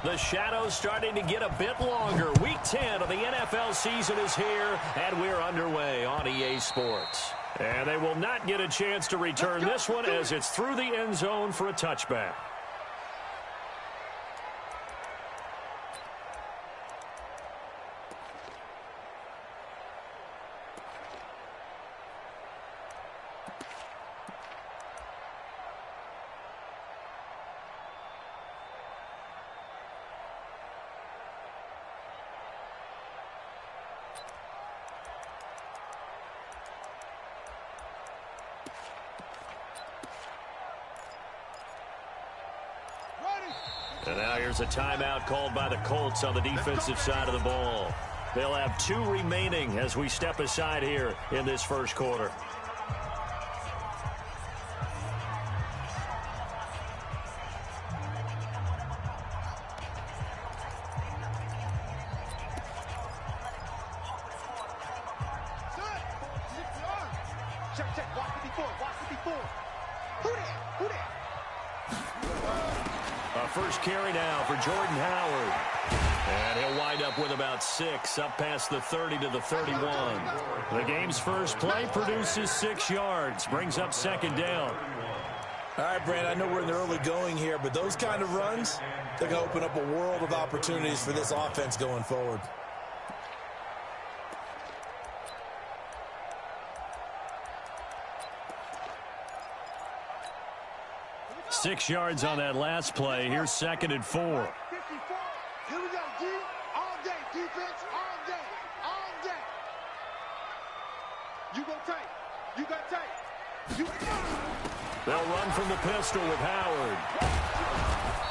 The shadow's starting to get a bit longer. Week 10 of the NFL season is here, and we're underway on EA Sports. And they will not get a chance to return this one as it's through the end zone for a touchback. And now here's a timeout called by the Colts on the defensive side of the ball. They'll have 2 remaining as we step aside here in this first quarter. First carry now for Jordan Howard. And he'll wind up with about 6, up past the 30 to the 31. The game's first play produces 6 yards, brings up second down. All right, Brand, I know we're in the early going here, but those kind of runs, they're going to open up a world of opportunities for this offense going forward. Six yards on that last play. Here's 2nd and 4. Here we go, D. All day, defense, all day, all day. You go tight. You got tight. They'll run from the pistol with Howard.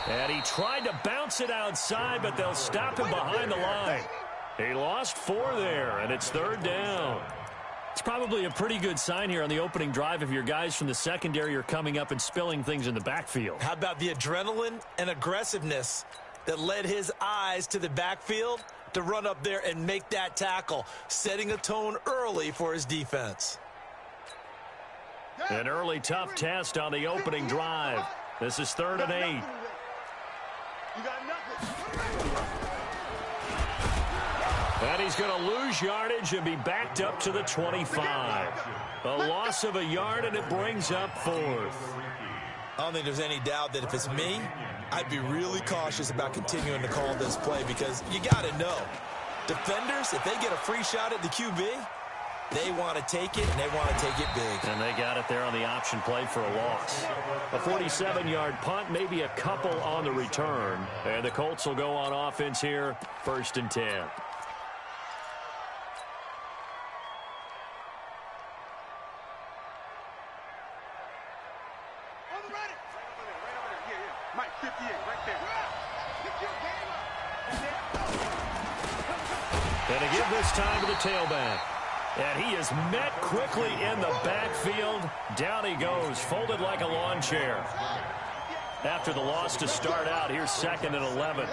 And he tried to bounce it outside, but they'll stop him behind the line. He lost 4 there, and it's 3rd down. It's probably a pretty good sign here on the opening drive if your guys from the secondary are coming up and spilling things in the backfield. How about the adrenaline and aggressiveness that led his eyes to the backfield to run up there and make that tackle, setting a tone early for his defense. An early tough test on the opening drive. This is 3rd and 8. You got nothing. And he's going to lose yardage and be backed up to the 25. A loss of a yard, and it brings up 4th. I don't think there's any doubt that if it's me, I'd be really cautious about continuing to call this play because you got to know, defenders, if they get a free shot at the QB, they want to take it, and they want to take it big. And they got it there on the option play for a loss. A 47-yard punt, maybe a couple on the return. And the Colts will go on offense here, 1st and 10. And to give this time to the tailback. And he is met quickly in the backfield. Down he goes, folded like a lawn chair. After the loss to start out, here's 2nd and 11.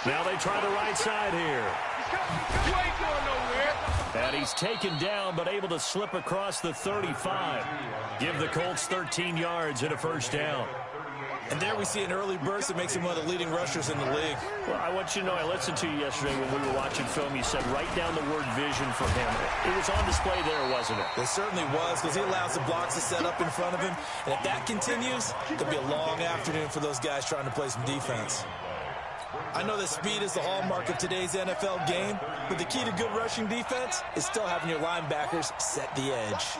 Now they try the right side here. You ain't going nowhere. And he's taken down, but able to slip across the 35. Give the Colts 13 yards and a 1st down. And there we see an early burst that makes him one of the leading rushers in the league. Well, I want you to know, I listened to you yesterday when we were watching film. You said write down the word vision for him. It was on display there, wasn't it? It certainly was, because he allows the blocks to set up in front of him. And if that continues, it'll be a long afternoon for those guys trying to play some defense. I know that speed is the hallmark of today's NFL game, but the key to good rushing defense is still having your linebackers set the edge.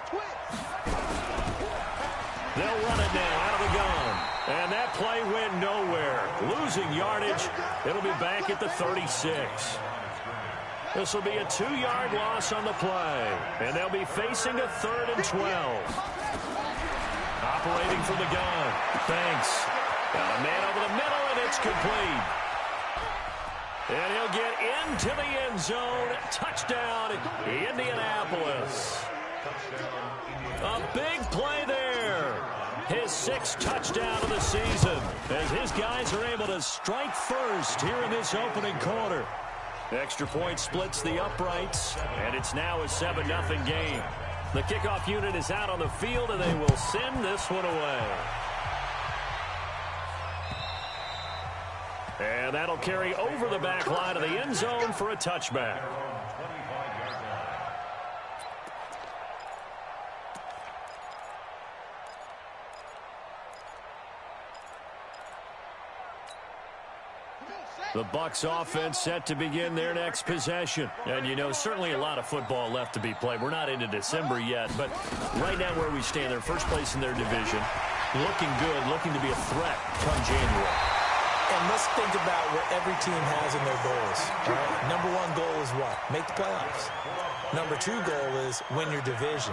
They'll run it now out of the gun. And that play went nowhere. Losing yardage. It'll be back at the 36. This will be a 2-yard loss on the play. And they'll be facing a 3rd and 12. Operating from the gun. Banks. Got a man over the middle, and it's complete. And he'll get into the end zone. Touchdown, Indianapolis. A big play there. His 6th touchdown of the season as his guys are able to strike first here in this opening quarter. Extra point splits the uprights, and it's now a 7-0 game. The kickoff unit is out on the field, and they will send this one away. And that'll carry over the back line of the end zone for a touchback. The Bucs offense set to begin their next possession. And, you know, certainly a lot of football left to be played. We're not into December yet, but right now where we stand, they're first place in their division. Looking good, looking to be a threat come January. And let's think about what every team has in their goals. All right? Number one goal is what? Make the playoffs. Number two goal is win your division.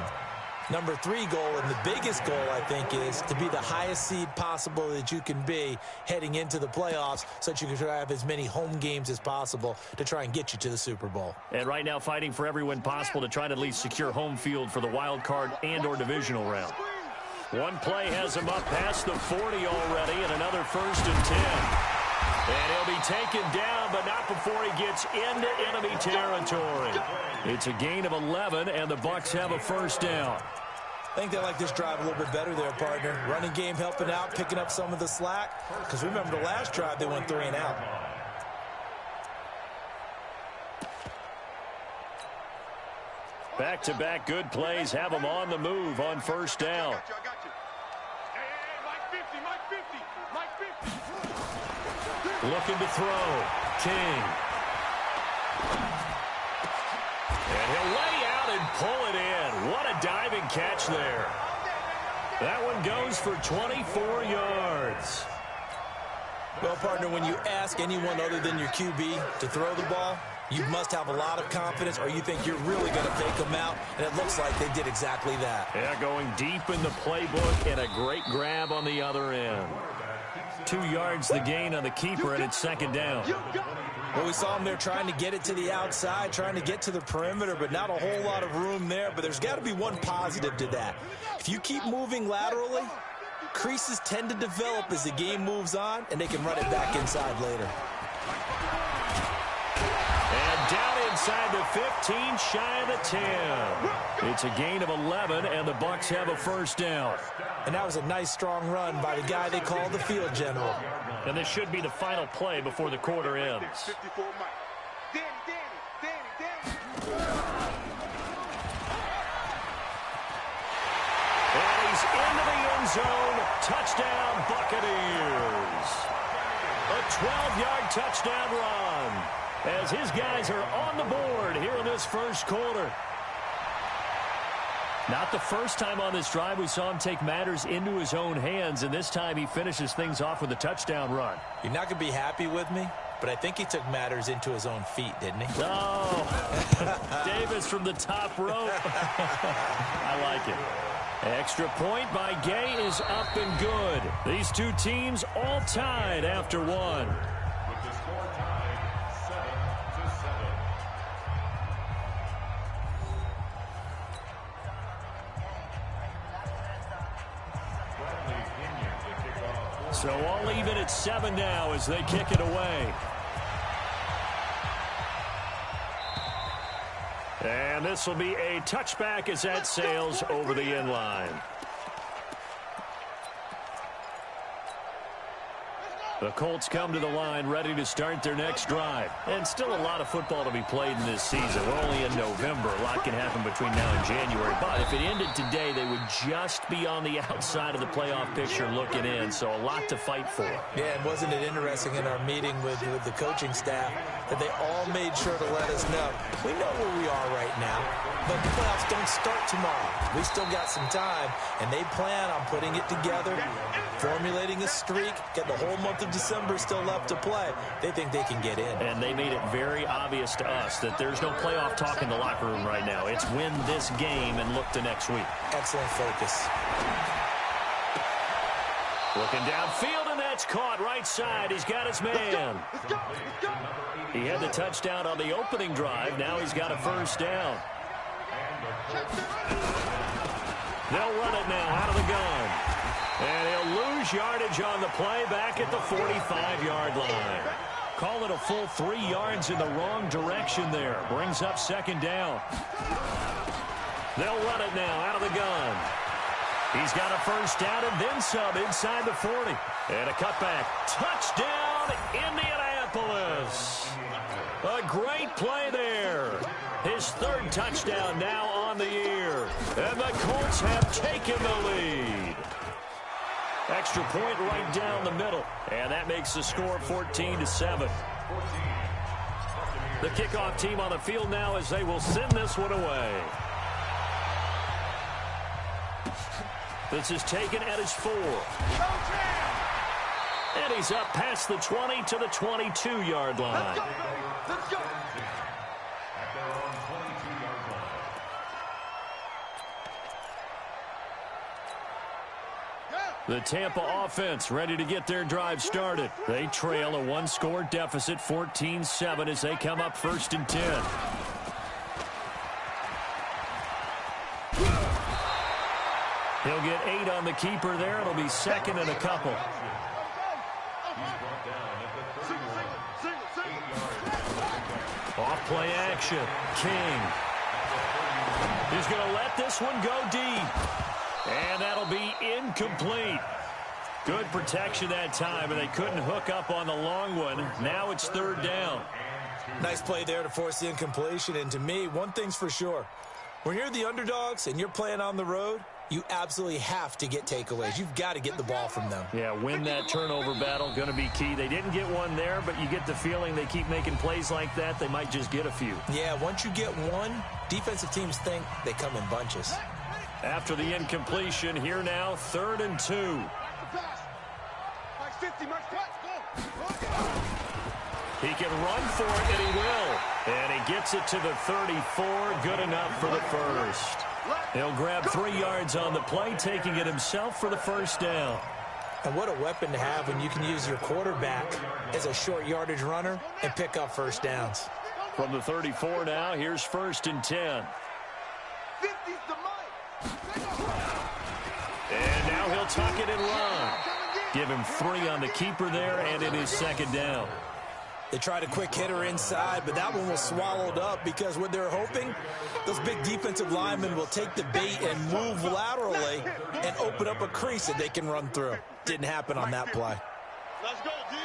Number three goal, and the biggest goal, I think, is to be the highest seed possible that you can be heading into the playoffs so that you can try to have as many home games as possible to try and get you to the Super Bowl. And right now fighting for every win possible to try to at least secure home field for the wild card and or divisional round. One play has him up past the 40 already, and another 1st and 10. And he'll be taken down, but not before he gets into enemy territory. It's a gain of 11, and the Bucs have a first down. I think they like this drive a little bit better there, partner. Running game helping out, picking up some of the slack. Because remember the last drive, they went 3 and out. Back-to-back good plays have them on the move on first down. Looking to throw. King. And he'll lay out and pull it in. What a diving catch there. That one goes for 24 yards. Well, partner, when you ask anyone other than your QB to throw the ball, you must have a lot of confidence, or you think you're really going to take them out, and it looks like they did exactly that. Yeah, going deep in the playbook, and a great grab on the other end. 2 yards the gain on the keeper, and it's second down. Well, we saw him there trying to get it to the outside, trying to get to the perimeter, but not a whole lot of room there. But there's got to be one positive to that. If you keep moving laterally, creases tend to develop as the game moves on, and they can run it back inside later. And down inside the 15, shy of the 10. It's a gain of 11, and the Bucs have a first down. And that was a nice, strong run by the guy they call the field general. And this should be the final play before the quarter ends. And he's into the end zone. Touchdown, Buccaneers. A 12-yard touchdown run as his guys are on the board here in this first quarter. Not the first time on this drive we saw him take matters into his own hands, and this time he finishes things off with a touchdown run. You're not going to be happy with me, but I think he took matters into his own feet, didn't he? Oh, Davis from the top rope. I like it. Extra point by Gay is up and good. These two teams all tied after one. So all even at 7 now as they kick it away. And this will be a touchback as that sails over the end line. The Colts come to the line ready to start their next drive. And still a lot of football to be played in this season. We're only in November. A lot can happen between now and January. But if it ended today, they would just be on the outside of the playoff picture looking in. So a lot to fight for. Yeah, and wasn't it interesting in our meeting with the coaching staff that they all made sure to let us know, we know where we are right now, but the playoffs don't start tomorrow. We still got some time, and they plan on putting it together, formulating a streak, get the whole month of December still left to play. They think they can get in. And they made it very obvious to us that there's no playoff talk in the locker room right now. It's win this game and look to next week. Excellent focus. Looking downfield, and that's caught right side. He's got his man. He had the touchdown on the opening drive. Now he's got a first down. They'll run it now out of the gun. And he'll lose yardage on the play back at the 45-yard line. Call it a full 3 yards in the wrong direction there. Brings up second down. They'll run it now out of the gun. He's got a first down and then some inside the 40. And a cutback. Touchdown, Indianapolis. A great play there. His third touchdown now on the year. And the Colts have taken the lead. Extra point right down the middle. And that makes the score 14-7. The kickoff team on the field now as they will send this one away. This is taken at his 4. And he's up past the 20 to the 22-yard line. Let's go. The Tampa offense ready to get their drive started. They trail a one-score deficit, 14-7, as they come up 1st and 10. He'll get 8 on the keeper there. It'll be 2nd and a couple. Off play action. King. He's going to let this one go deep. And that'll be incomplete. Good protection that time, and they couldn't hook up on the long one. Now it's 3rd down. Nice play there to force the incompletion. And to me, one thing's for sure. When you're the underdogs and you're playing on the road, you absolutely have to get takeaways. You've got to get the ball from them. Yeah, win that turnover battle, going to be key. They didn't get one there, but you get the feeling they keep making plays like that, they might just get a few. Yeah, once you get one, defensive teams think they come in bunches. After the incompletion, here now, 3rd and 2. He can run for it, and he will. And he gets it to the 34. Good enough for the first. He'll grab 3 yards on the play, taking it himself for the 1st down. And what a weapon to have when you can use your quarterback as a short yardage runner and pick up 1st downs. From the 34 now, here's 1st and 10. And now he'll tuck it and run. Give him 3 on the keeper there, and it is 2nd down. They tried a quick hitter inside, but that one was swallowed up because what they're hoping, those big defensive linemen will take the bait and move laterally and open up a crease that they can run through. Didn't happen on that play. Let's go, D.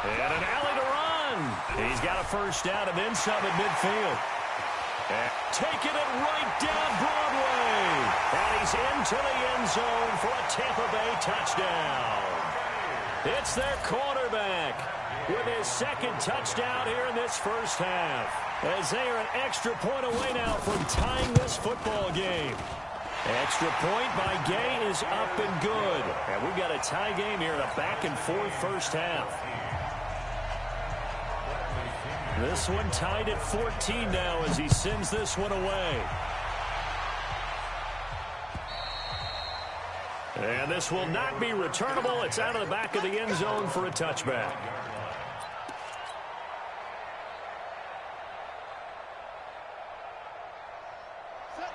And an alley to run. He's got a 1st down and then some at midfield. And taking it right down Broadway. And he's into the end zone for a Tampa Bay touchdown. It's their quarterback with his 2nd touchdown here in this 1st half. As they are an extra point away now from tying this football game. Extra point by Gay is up and good. And we've got a tie game here in a back-and-forth 1st half. This one tied at 14 now as he sends this one away. And this will not be returnable. It's out of the back of the end zone for a touchback.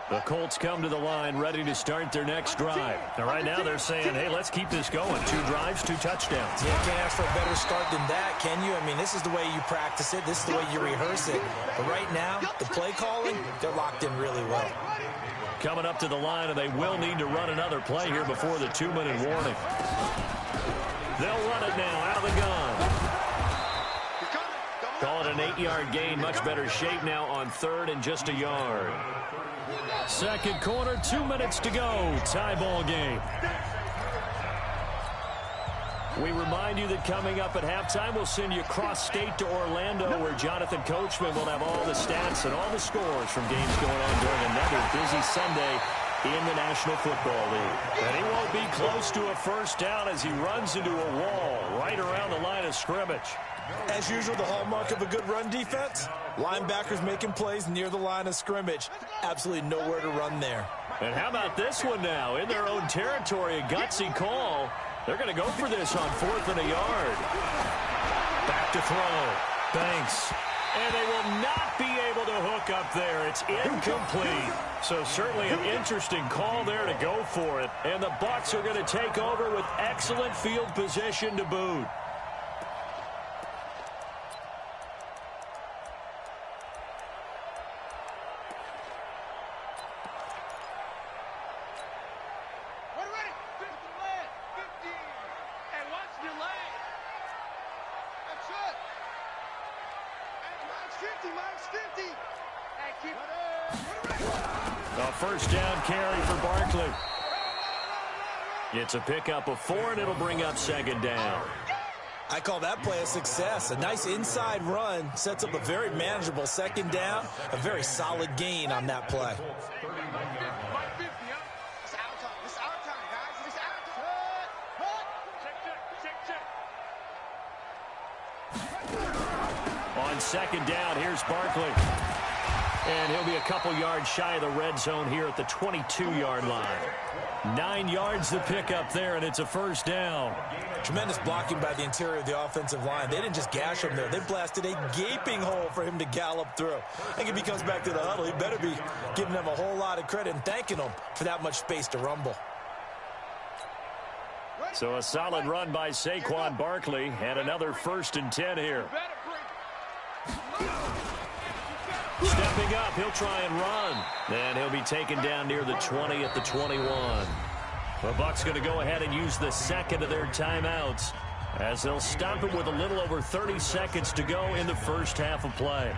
The Colts come to the line ready to start their next drive. Now, right now they're saying, hey, let's keep this going. 2 drives, 2 touchdowns. Yeah, can't ask for a better start than that, can you? I mean, this is the way you practice it. This is the way you rehearse it. But right now, the play calling, they're locked in really well. Coming up to the line, and they will need to run another play here before the 2-minute warning. They'll run it now out of the gun. Call it an 8-yard gain. Much better shape now on 3rd and just a yard. 2nd quarter, 2 minutes to go. Tie ball game. We remind you that coming up at halftime, we'll send you cross-state to Orlando, where Jonathan Coachman will have all the stats and all the scores from games going on during another busy Sunday in the National Football League. And he won't be close to a 1st down as he runs into a wall right around the line of scrimmage. As usual, the hallmark of a good run defense, linebackers making plays near the line of scrimmage. Absolutely nowhere to run there. And how about this one now? In their own territory, a gutsy call. They're going to go for this on 4th and a yard. Back to throw. Banks. And they will not be able to hook up there. It's incomplete. So certainly an interesting call there to go for it. And the Bucs are going to take over with excellent field position to boot. 50. Hey, keep A first down carry for Barkley. It's a pickup of 4, and it'll bring up second down. I call that play a success. A nice inside run sets up a very manageable second down. A very solid gain on that play. On second down, here's Barkley. And he'll be a couple yards shy of the red zone here at the 22-yard line. 9 yards to pick up there, and it's a first down. Tremendous blocking by the interior of the offensive line. They didn't just gash him there. They blasted a gaping hole for him to gallop through. I think if he comes back to the huddle, he better be giving them a whole lot of credit and thanking them for that much space to rumble. So a solid run by Saquon Barkley, and another 1st and 10 here. Stepping up, he'll try and run. And he'll be taken down near the 20 at the 21. The Bucs going to go ahead and use the second of their timeouts, as they'll stop him with a little over 30 seconds to go in the first half of play.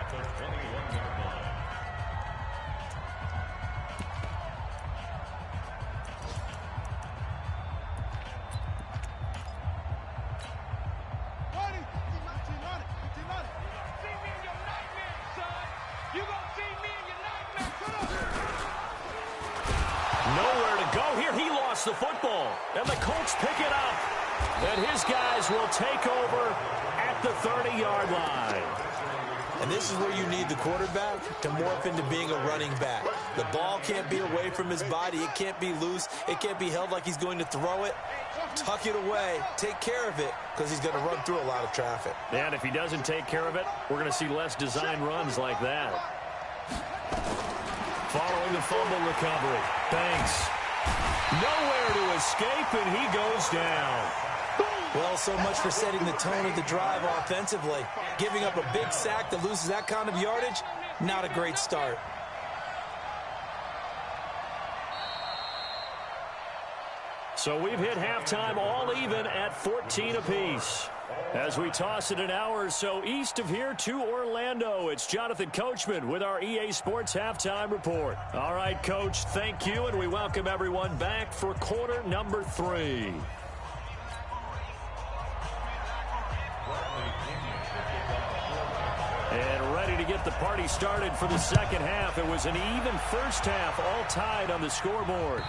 The football, and the Colts pick it up, and his guys will take over at the 30-yard line. And this is where you need the quarterback to morph into being a running back. The ball can't be away from his body. It can't be loose. It can't be held like he's going to throw it. Tuck it away. Take care of it, because he's going to run through a lot of traffic. And if he doesn't take care of it, we're going to see less design runs like that. Following the fumble recovery, Banks. Nowhere to escape, and he goes down. Well, so much for setting the tone of the drive offensively. Giving up a big sack that loses that kind of yardage, not a great start. So we've hit halftime all even at 14 apiece. As we toss it an hour or so east of here to Orlando, it's Jonathan Coachman with our EA Sports Halftime Report. All right, Coach, thank you, and we welcome everyone back for quarter number 3. And ready to get the party started for the second half. It was an even first half, all tied on the scoreboard.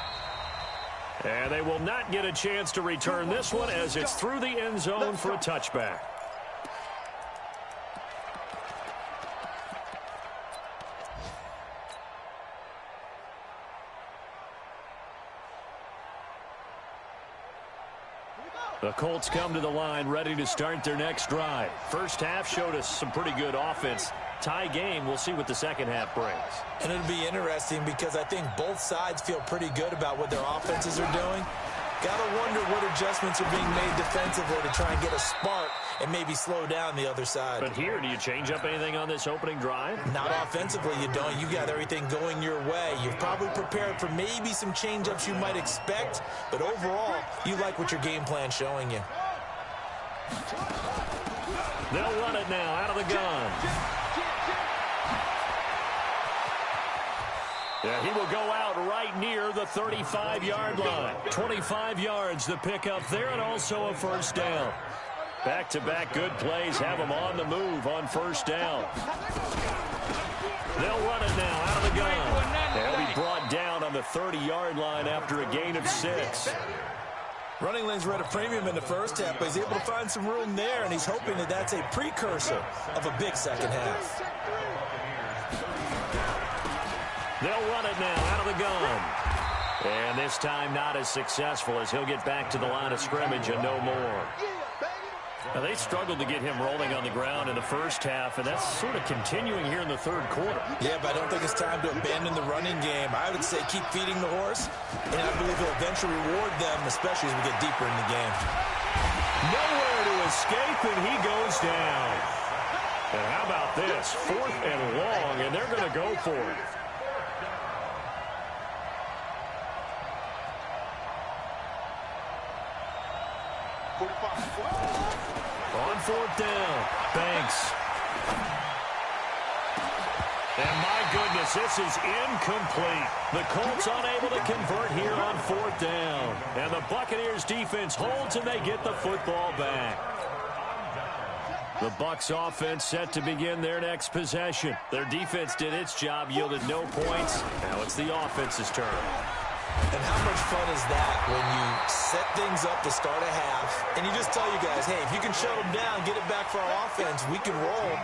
And they will not get a chance to return this one as it's through the end zone for a touchback. The Colts come to the line ready to start their next drive. First half showed us some pretty good offense. Tie game, we'll see what the second half brings. And it'll be interesting because I think both sides feel pretty good about what their offenses are doing. Gotta wonder what adjustments are being made defensively to try and get a spark and maybe slow down the other side. But here, do you change up anything on this opening drive? Not offensively, you don't. You got everything going your way. You've probably prepared for maybe some change-ups you might expect, but overall, you like what your game plan's showing you. They'll run it now out of the gun. Yeah, he will go out right near the 35-yard line. 25 yards to pick up there, and also a first down. Back-to-back good plays have them on the move on first down. They'll run it now out of the gun. They'll be brought down on the 30-yard line after a gain of 6. Running lanes were at a premium in the first half, but he's able to find some room there, and he's hoping that that's a precursor of a big second half. They'll run it now out of the gun. And this time not as successful as he'll get back to the line of scrimmage and no more. Now, they struggled to get him rolling on the ground in the first half, and that's sort of continuing here in the third quarter. Yeah, but I don't think it's time to abandon the running game. I would say keep feeding the horse, and I believe he'll eventually reward them, especially as we get deeper in the game. Nowhere to escape, and he goes down. And how about this? 4th and long, and they're going to go for it. On 4th down, Banks. And my goodness, this is incomplete. The Colts unable to convert here on 4th down. And the Buccaneers defense holds and they get the football back. The Bucs offense set to begin their next possession. Their defense did its job, yielded no points. Now it's the offense's turn. And how much fun is that when you set things up to start a half, and you just tell you guys, hey, if you can shut them down, get it back for our offense, we can roll.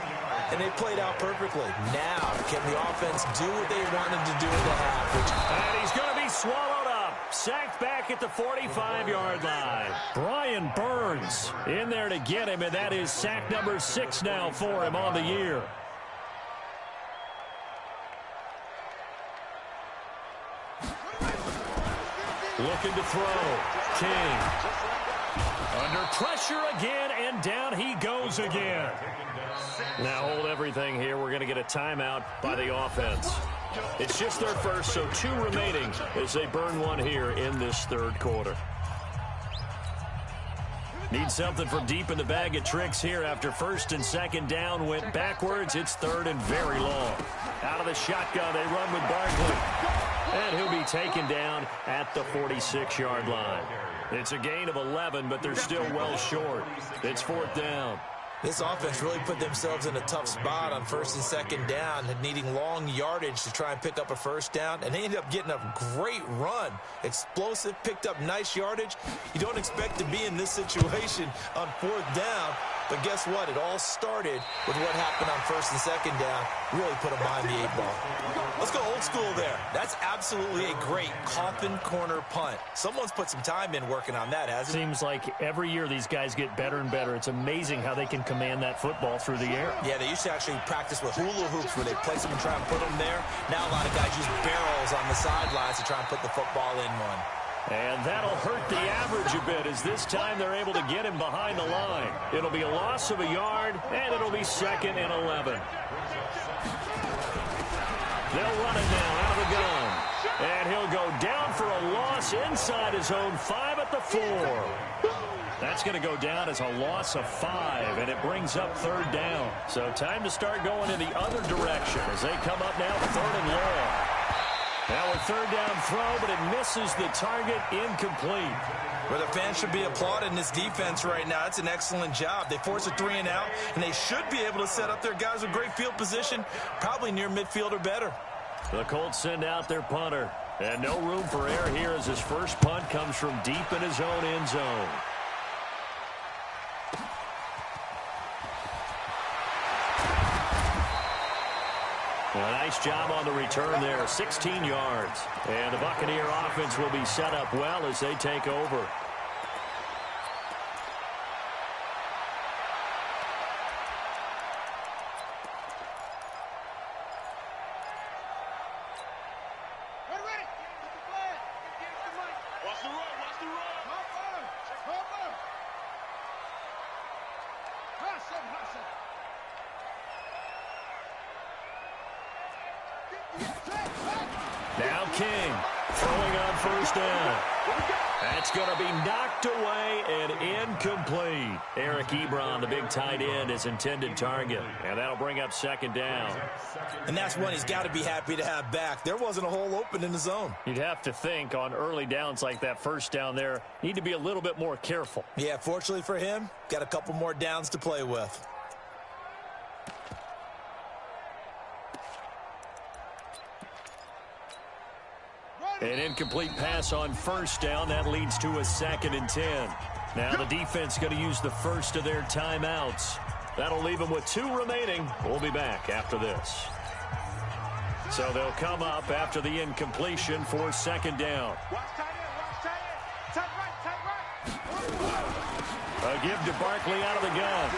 And they played out perfectly. Now, can the offense do what they wanted to do in the half? And he's going to be swallowed up. Sacked back at the 45-yard line. Brian Burns in there to get him, and that is sack number 6 now for him on the year. Looking to throw. King. Under pressure again, and down he goes again. Now hold everything here. We're going to get a timeout by the offense. It's just their first, so 2 remaining as they burn one here in this 3rd quarter. Need something from deep in the bag of tricks here after 1st and 2nd down went backwards. It's 3rd and very long. Out of the shotgun, they run with Barkley. And he'll be taken down at the 46-yard line. It's a gain of 11, but they're still well short. It's 4th down. This offense really put themselves in a tough spot on 1st and 2nd down, needing long yardage to try and pick up a 1st down, and they ended up getting a great run. Explosive, picked up nice yardage. You don't expect to be in this situation on 4th down, but guess what? It all started with what happened on 1st and 2nd down. Really put them behind the 8 ball. Let's go old school there. That's absolutely a great coffin corner punt. Someone's put some time in working on that, hasn't it? Seems like every year these guys get better and better. It's amazing how they can command that football through the air. Yeah, they used to actually practice with hula hoops where they place them and try and put them there. Now a lot of guys use barrels on the sidelines to try and put the football in one. And that'll hurt the average a bit as this time they're able to get him behind the line. It'll be a loss of a yard, and it'll be 2nd and 11. They'll run it now out of the gun. And he'll go down for a loss inside his own 5 at the 4. That's going to go down as a loss of 5, and it brings up 3rd down. So time to start going in the other direction as they come up now 3rd and long. Now a 3rd down throw, but it misses the target, incomplete. Well, the fans should be applauding this defense right now. It's an excellent job. They force a 3 and out, and they should be able to set up their guys with great field position, probably near midfield or better. The Colts send out their punter, and no room for error here as his first punt comes from deep in his own end zone. A nice job on the return there, 16 yards. And the Buccaneer offense will be set up well as they take over. Now King throwing on 1st down. That's going to be knocked away and incomplete. Eric Ebron, the big tight end, his intended target. And that'll bring up 2nd down. And that's one he's got to be happy to have back. There wasn't a hole open in the zone. You'd have to think on early downs like that 1st down there, need to be a little bit more careful. Yeah, fortunately for him, got a couple more downs to play with. An incomplete pass on 1st down. That leads to a 2nd and 10. Now the defense going to use the first of their timeouts. That'll leave them with 2 remaining. We'll be back after this. So they'll come up after the incompletion for 2nd down. A give to Barkley out of the gun.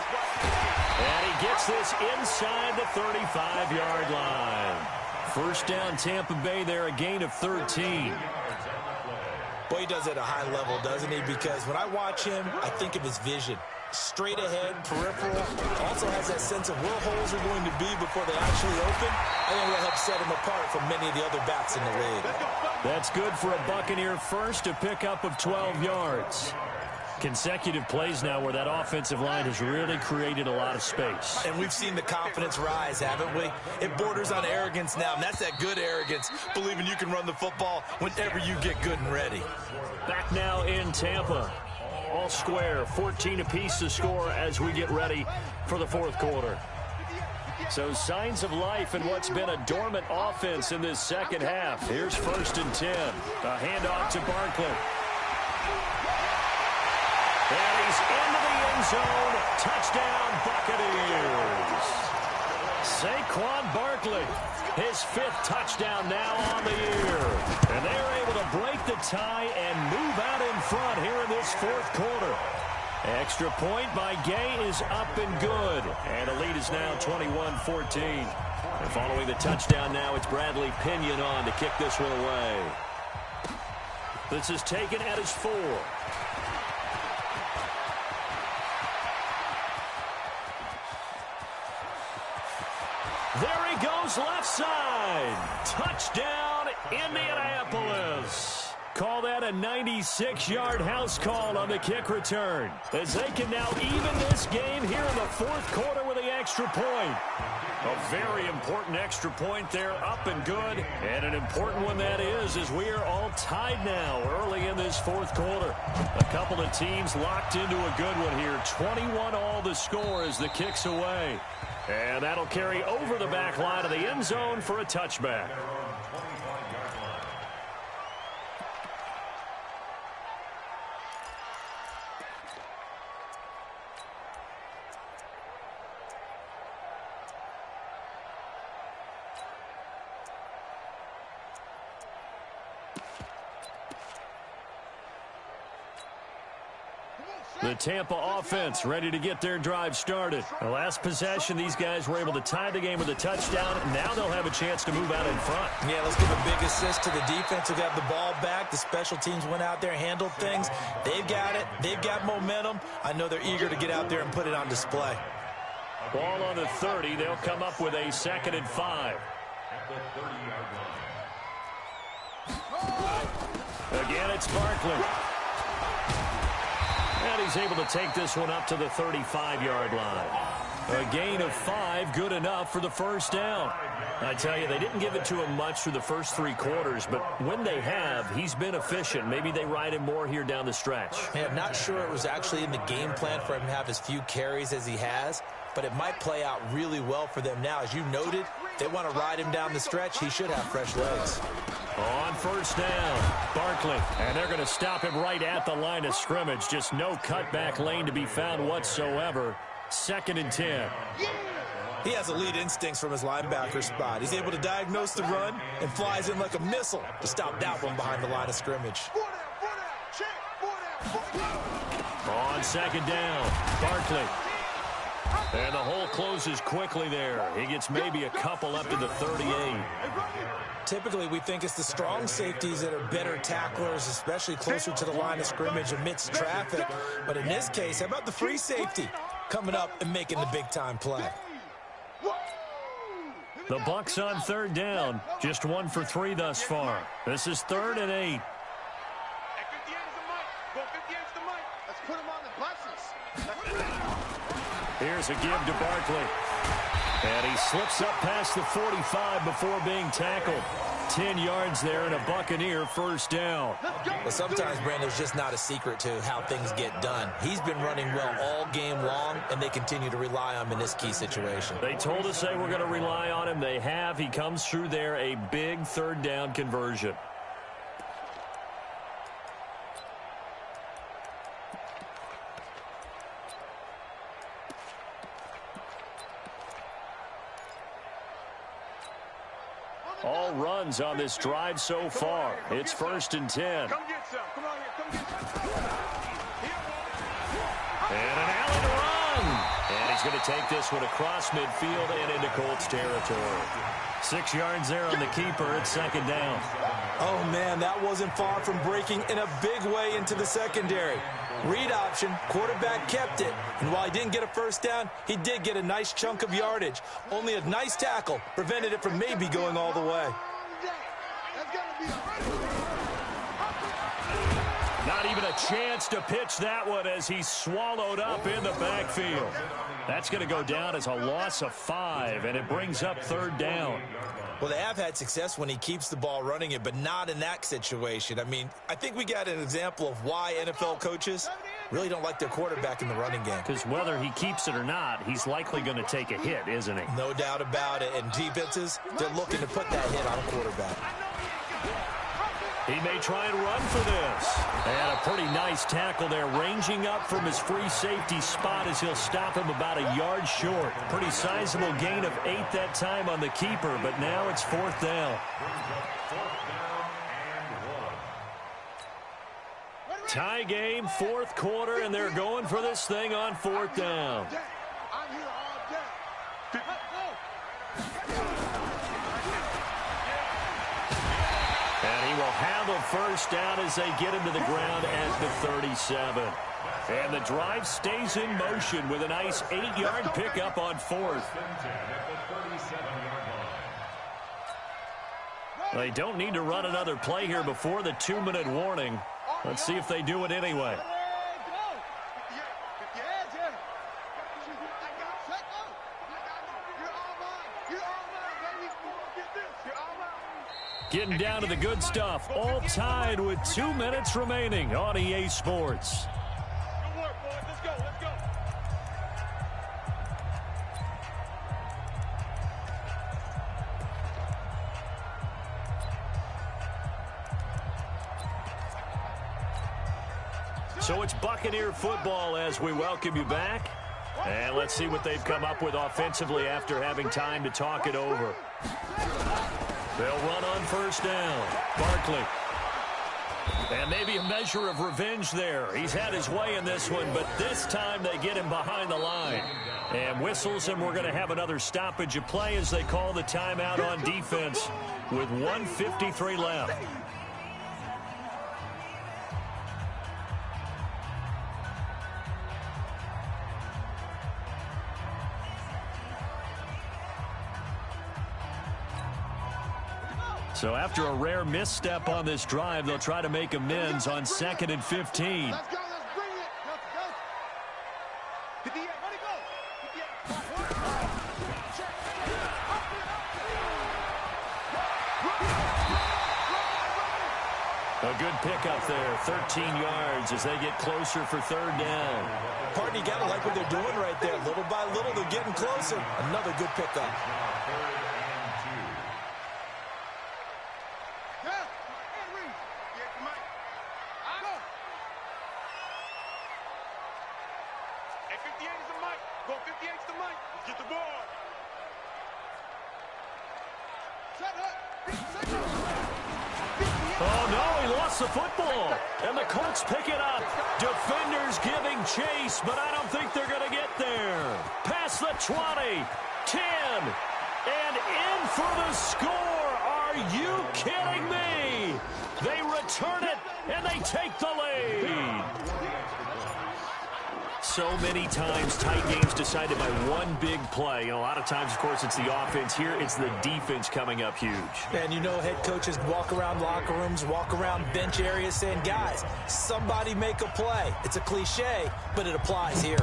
And he gets this inside the 35-yard line. 1st down, Tampa Bay there, a gain of 13. Boy, he does it at a high level, doesn't he? Because when I watch him, I think of his vision. Straight ahead, peripheral. Also has that sense of where holes are going to be before they actually open. I think that helps set him apart from many of the other backs in the league. That's good for a Buccaneer first, a pickup of 12 yards. Consecutive plays now where that offensive line has really created a lot of space. And we've seen the confidence rise, haven't we? It borders on arrogance now, and that's that good arrogance, believing you can run the football whenever you get good and ready. Back now in Tampa. All square, 14 apiece to score as we get ready for the fourth quarter. So signs of life in what's been a dormant offense in this second half. Here's 1st and 10. A handoff to Barkley. And he's into the end zone. Touchdown, Buccaneers. Saquon Barkley, his 5th touchdown now on the year. And they're able to break the tie and move out in front here in this fourth quarter. Extra point by Gay is up and good. And the lead is now 21-14. And following the touchdown now, it's Bradley Pinion on to kick this one away. This is taken at his 4. There he goes left side. Touchdown, Indianapolis. Call that a 96-yard house call on the kick return, as they can now even this game here in the fourth quarter with the extra point. A very important extra point there, up and good. And an important one that is, as we are all tied now early in this fourth quarter. A couple of teams locked into a good one here. 21 all the score as the kick's away. And that'll carry over the back line of the end zone for a touchback. The Tampa offense ready to get their drive started. The last possession, these guys were able to tie the game with a touchdown. Now they'll have a chance to move out in front. Yeah, let's give a big assist to the defense who got the ball back. The special teams went out there, handled things. They've got it. They've got momentum. I know they're eager to get out there and put it on display. Ball on the 30. They'll come up with a 2nd and 5. Again, it's Barkley. And he's able to take this one up to the 35-yard line. A gain of 5, good enough for the first down. I tell you, they didn't give it to him much through the first 3 quarters, but when they have, he's been efficient. Maybe they ride him more here down the stretch. Man, I'm not sure it was actually in the game plan for him to have as few carries as he has, but it might play out really well for them now. As you noted, they want to ride him down the stretch. He should have fresh legs. On first down, Barkley, and they're going to stop him right at the line of scrimmage. Just no cutback lane to be found whatsoever. 2nd and 10. He has elite instincts from his linebacker spot. He's able to diagnose the run and flies in like a missile to stop that one behind the line of scrimmage. On 2nd down, Barkley. And the hole closes quickly there. He gets maybe a couple up to the 38. Typically, we think it's the strong safeties that are better tacklers, especially closer to the line of scrimmage amidst traffic. But in this case, how about the free safety coming up and making the big-time play? The Bucs on 3rd down. Just 1 for 3 thus far. This is 3rd and 8. Here's a give to Barkley. And he slips up past the 45 before being tackled. 10 yards there and a Buccaneer first down. Well, sometimes, Brandon, there's just not a secret to how things get done. He's been running well all game long, and they continue to rely on him in this key situation. They told us they were going to rely on him. They have. He comes through there, a big 3rd down conversion. All runs on this drive so far. It's 1st and 10. Come get some. Come on here. Come get some. And an Allen run. And he's going to take this one across midfield and into Colts territory. 6 yards there on the keeper. It's 2nd down. Oh, man, that wasn't far from breaking in a big way into the secondary. Read option, quarterback kept it, and while he didn't get a first down, he did get a nice chunk of yardage. Only a nice tackle prevented it from maybe going all the way. Not even a chance to pitch that one as he's swallowed up in the backfield. That's going to go down as a loss of 5, and it brings up 3rd down. Well, they have had success when he keeps the ball running it, but not in that situation. I mean, I think we got an example of why NFL coaches really don't like their quarterback in the running game. Because whether he keeps it or not, he's likely going to take a hit, isn't he? No doubt about it. And defenses, they're looking to put that hit on a quarterback. He may try and run for this. And a pretty nice tackle there, ranging up from his free safety spot as he'll stop him about a yard short. Pretty sizable gain of 8 that time on the keeper, but now it's 4th down. Tie game, 4th quarter, and they're going for this thing on 4th down. I'm here all day. And he will have a 1st down as they get him to the ground at the 37. And the drive stays in motion with a nice 8-yard pickup on 4th. They don't need to run another play here before the 2-minute warning. Let's see if they do it anyway. Getting down to the good stuff, all tied with 2 minutes remaining on EA Sports. Good work, boys. Let's go. Let's go. So it's Buccaneer football as we welcome you back. And let's see what they've come up with offensively after having time to talk it over. They'll run on 1st down. Barkley. And maybe a measure of revenge there. He's had his way in this one, but this time they get him behind the line. And whistles, and we're going to have another stoppage of play as they call the timeout on defense with 1:53 left. So after a rare misstep on this drive, they'll try to make amends on 2nd and 15. Let's go. Let's bring it. Let's go. 58. Let it go. 58. A good pickup there, 13 yards as they get closer for 3rd down. Partner, you got to like what they're doing right there. Little by little, they're getting closer. Another good pickup. Oh, no, he lost the football. And the Colts pick it up. Defenders giving chase, but I don't think they're going to get there. Past the 20, 10, and in for the score. Are you kidding me? They return it, and they take the lead. So many times tight games decided by one big play. A lot of times, of course, it's the offense. Here, it's the defense coming up huge. And you know head coaches walk around locker rooms, walk around bench areas saying, guys, somebody make a play. It's a cliche, but it applies here.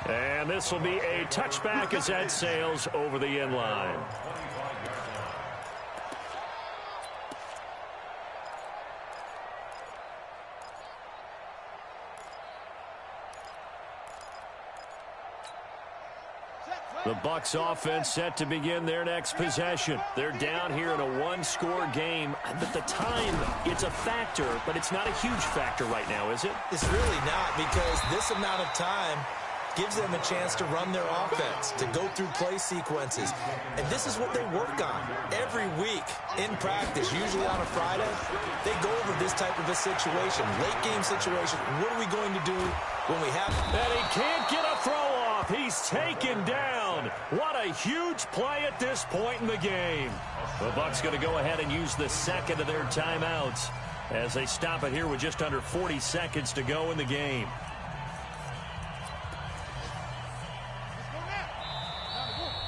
And this will be a touchback as that sails over the end line. The Bucs offense set to begin their next possession. They're down here in a one-score game. But the time, it's a factor, but it's not a huge factor right now, is it? It's really not, because this amount of time gives them a chance to run their offense, to go through play sequences. And this is what they work on every week in practice, usually on a Friday. They go over this type of a situation, late-game situation. What are we going to do when we have it? And he can't get a throw off. He's taken down. What a huge play at this point in the game. The Bucs going to go ahead and use the second of their timeouts as they stop it here with just under 40 seconds to go in the game.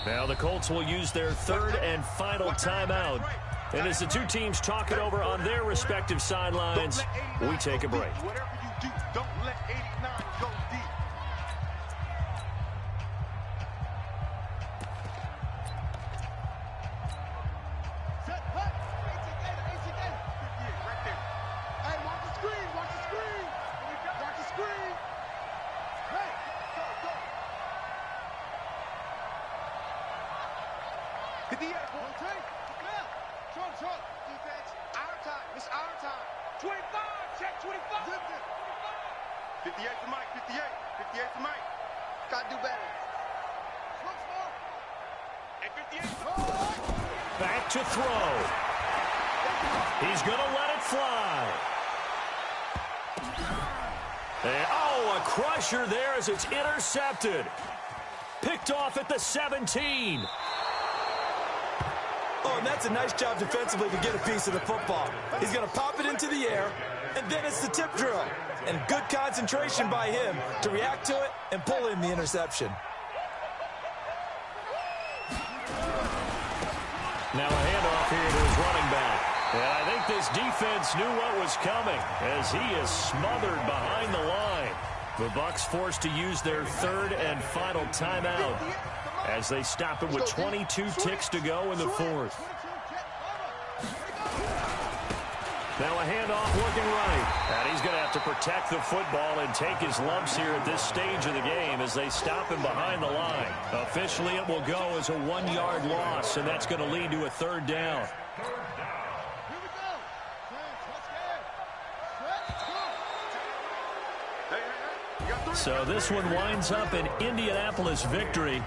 Now the Colts will use their third and final timeout And as the two teams talk it over on their respective sidelines, we take a break. Whatever you do, don't let 89 go deep. Set, hut, 18 right there. Hey, watch the screen, watch the screen. Watch the screen. Hey, go. Hit the air, boy. Trump. Defense, our time. It's our time. 25, check 25. 58 for Mike, 58 for Mike. Gotta do better. And 58. Back to throw. He's going to let it fly. And, a crusher there as it's intercepted. Picked off at the 17. Oh, and that's a nice job defensively to get a piece of the football. He's going to pop it into the air, and then it's the tip drill. And good concentration by him to react to it and pull in the interception. Now a handoff here to his running back. And I think this defense knew what was coming as he is smothered behind the line. The Bucs forced to use their third and final timeout as they stop it with 22 ticks to go in the fourth. Now a handoff looking right. And he's going to have to protect the football and take his lumps here at this stage of the game as they stop him behind the line. Officially, it will go as a 1-yard loss, and that's going to lead to a third down. So this one winds up an Indianapolis victory.